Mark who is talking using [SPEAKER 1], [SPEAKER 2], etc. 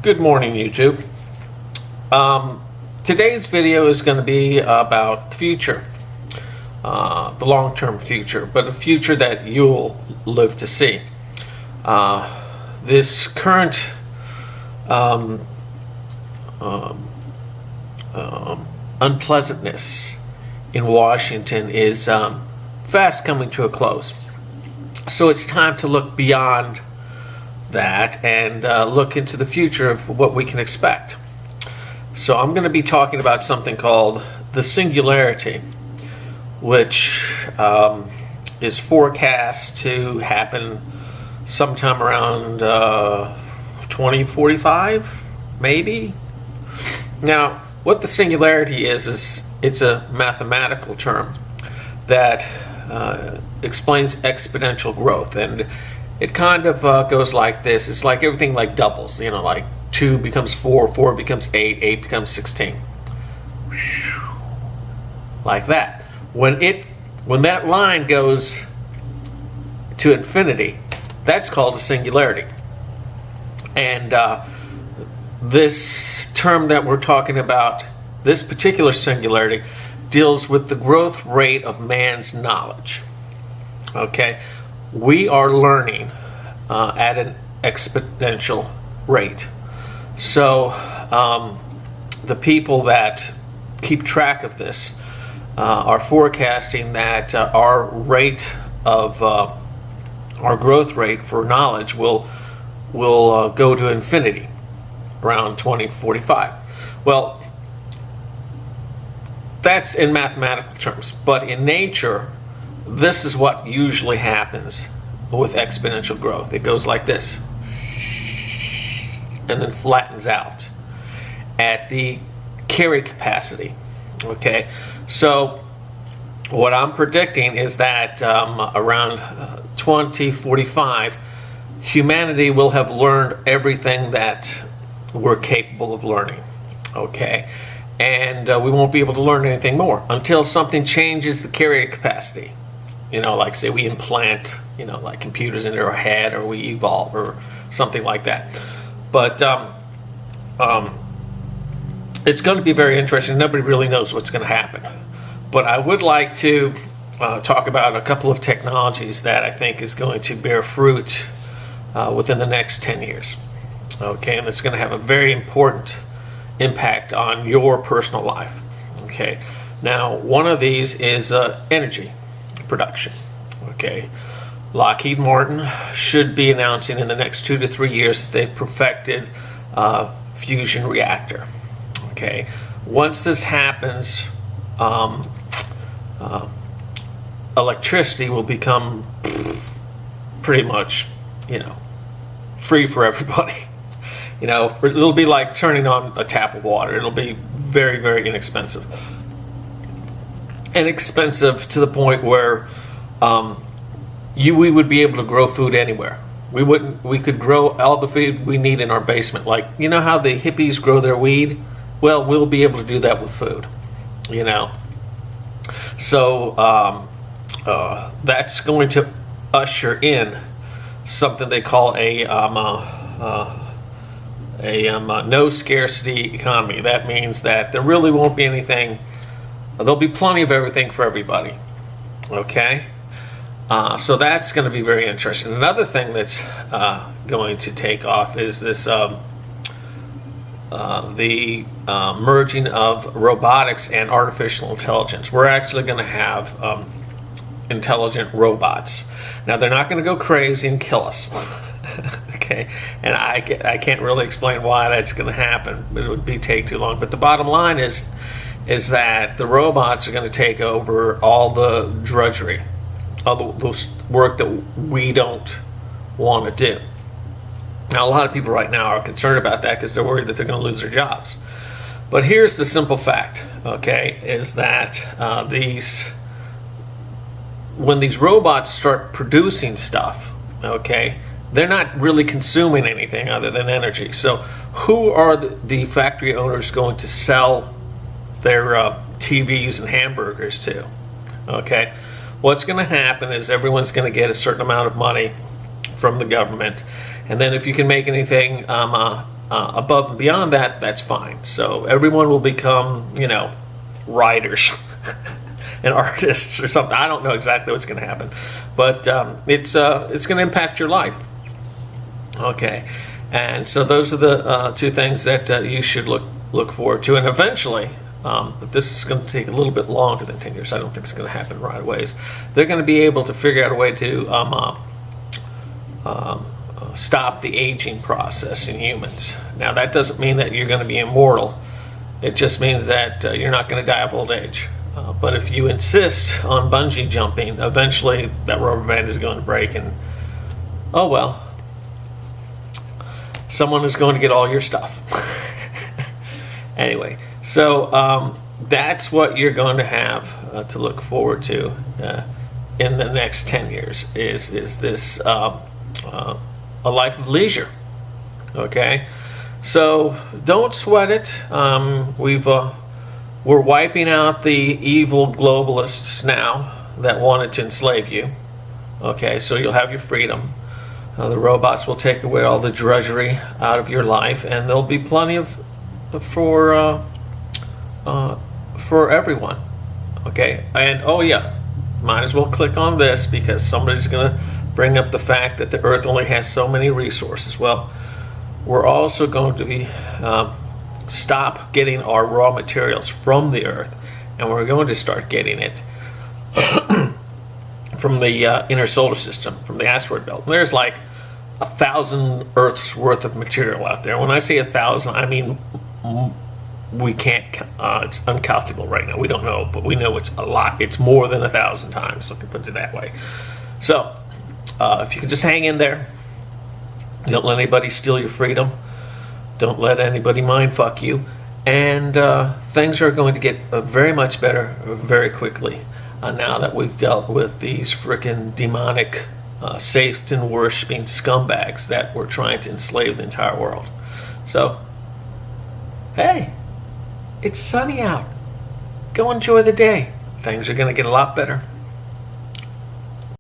[SPEAKER 1] Good morning, YouTube. Today's video is going to be about the future, the long-term future, but a future that you'll live to see. This current unpleasantness in Washington is fast coming to a close. So it's time to look beyond that and look into the future of what we can expect. So I'm going to be talking about something called the Singularity, which is forecast to happen sometime around 2045, maybe. Now, what the Singularity is it's a mathematical term that explains exponential growth, and it kind of goes like this. It's like everything like doubles, like 2 becomes 4, 4 becomes 8, 8 becomes 16. Like that. When that line goes to infinity, that's called a singularity. And this term that we're talking about, this particular singularity, deals with the growth rate of man's knowledge. Okay? We are learning at an exponential rate. So the people that keep track of this are forecasting that our rate of our growth rate for knowledge will go to infinity around 2045. Well, that's in mathematical terms, but in nature, this is what usually happens with exponential growth. It goes like this and then flattens out at the carry capacity. Okay, so what I'm predicting is that around 2045, humanity will have learned everything that we're capable of learning. Okay, and we won't be able to learn anything more until something changes the carrier capacity. Like say we implant, like computers into our head, or we evolve, or something like that. But it's going to be very interesting. Nobody really knows what's going to happen. But I would like to talk about a couple of technologies that I think is going to bear fruit within the next 10 years. Okay, and it's going to have a very important impact on your personal life. Okay, now one of these is energy production. Okay, Lockheed Martin should be announcing in the next 2 to 3 years that they've perfected fusion reactor. Okay, once this happens, electricity will become pretty much, free for everybody. It'll be like turning on a tap of water. It'll be very, very inexpensive. Inexpensive to the point where we would be able to grow food anywhere. We could grow all the food we need in our basement. Like, how the hippies grow their weed? Well, we'll be able to do that with food. So that's going to usher in something they call a no scarcity economy. That means that there really won't be anything. There'll be plenty of everything for everybody. Okay? So that's going to be very interesting. Another thing that's going to take off is this the merging of robotics and artificial intelligence. We're actually going to have intelligent robots. Now, they're not going to go crazy and kill us. Okay? And I can't really explain why that's going to happen. It would take too long. But the bottom line is that the robots are going to take over all the drudgery, all the work that we don't want to do. Now, a lot of people right now are concerned about that because they're worried that they're going to lose their jobs. But here's the simple fact, okay, is that when these robots start producing stuff, okay, they're not really consuming anything other than energy. So who are the factory owners going to sell their TVs and hamburgers to? Okay, what's going to happen is everyone's going to get a certain amount of money from the government, and then if you can make anything above and beyond that, that's fine. So everyone will become, writers and artists or something. I don't know exactly what's going to happen, but it's going to impact your life. Okay, and so those are the two things that you should look forward to, and eventually. But this is going to take a little bit longer than 10 years. I don't think it's going to happen right away. They're going to be able to figure out a way to stop the aging process in humans. Now, that doesn't mean that you're going to be immortal. It just means that you're not going to die of old age. But if you insist on bungee jumping, eventually that rubber band is going to break, and oh well, someone is going to get all your stuff. Anyway, so that's what you're going to have to look forward to in the next 10 years is this a life of leisure. Okay, so don't sweat it. We're wiping out the evil globalists now that wanted to enslave you. Okay, so you'll have your freedom. The robots will take away all the drudgery out of your life, and there'll be plenty of for everyone. Okay, and oh yeah, might as well click on this because somebody's going to bring up the fact that the Earth only has so many resources. Well, we're also going to be stop getting our raw materials from the Earth, and we're going to start getting it from the inner solar system, from the asteroid belt. And there's like 1,000 Earths worth of material out there. When I say 1,000, I mean we can't. It's uncalculable right now. We don't know, but we know it's a lot. It's more than 1,000 times. Let me put it that way. So, if you could just hang in there, don't let anybody steal your freedom. Don't let anybody mind fuck you, and things are going to get very much better very quickly. Now that we've dealt with these frickin' demonic, Satan worshipping scumbags that were trying to enslave the entire world. So, hey, it's sunny out. Go enjoy the day. Things are going to get a lot better.